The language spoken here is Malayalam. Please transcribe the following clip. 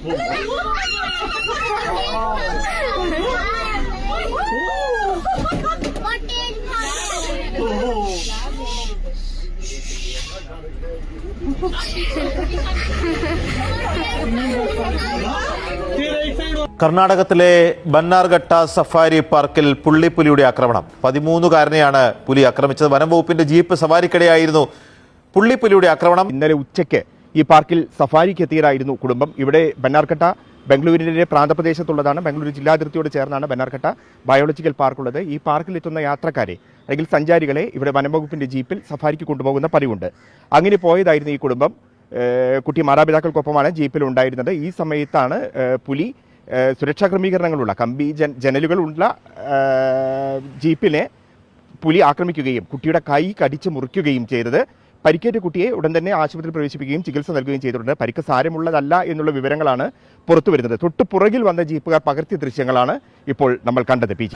കർണാടകത്തിലെ ബന്നാർഘട്ട സഫാരി പാർക്കിൽ പുള്ളിപ്പുലിയുടെ ആക്രമണം. 13കാരനെയാണ് പുലി ആക്രമിച്ചത്. വനംവകുപ്പിന്റെ ജീപ്പ് സവാരിക്കിടെയായിരുന്നു പുള്ളിപ്പുലിയുടെ ആക്രമണം. ഇന്നലെ ഉച്ചയ്ക്ക് ഈ പാർക്കിൽ സഫാരിക്ക് എത്തിയതായിരുന്നു കുടുംബം. ഇവിടെ ബന്നാർഘട്ട ബംഗളൂരുവിന്റെ പ്രാന്തപ്രദേശത്തുള്ളതാണ്. ബംഗളൂരു ജില്ലാതിർത്തിയോട് ചേർന്നാണ് ബന്നാർഘട്ട ബയോളജിക്കൽ പാർക്കുള്ളത്. ഈ പാർക്കിൽ എത്തുന്ന യാത്രക്കാരെ അല്ലെങ്കിൽ സഞ്ചാരികളെ ഇവിടെ വനംവകുപ്പിന്റെ ജീപ്പിൽ സഫാരിക്ക് കൊണ്ടുപോകുന്ന പതിവുണ്ട്. അങ്ങനെ പോയതായിരുന്നു ഈ കുടുംബം. കുട്ടി മാതാപിതാക്കൾക്കൊപ്പമാണ് ജീപ്പിൽ ഉണ്ടായിരുന്നത്. ഈ സമയത്താണ് പുലി സുരക്ഷാ ക്രമീകരണങ്ങളുള്ള കമ്പി ജനലുകളുള്ള ജീപ്പിനെ പുലി ആക്രമിക്കുകയും കുട്ടിയുടെ കൈ കടിച്ച് മുറിക്കുകയും ചെയ്തത്. പരിക്കേറ്റ കുട്ടിയെ ഉടൻ തന്നെ ആശുപത്രിയിൽ പ്രവേശിപ്പിക്കുകയും ചികിത്സ നൽകുകയും ചെയ്തിട്ടുണ്ട്. പരിക്ക് സാരമുള്ളതല്ല എന്നുള്ള വിവരങ്ങളാണ് പുറത്തു വരുന്നത്. തൊട്ടു പുറകിൽ വന്ന ജീപ്പുകാർ പകർത്തിയ ദൃശ്യങ്ങളാണ് ഇപ്പോൾ നമ്മൾ കണ്ടത്. പി.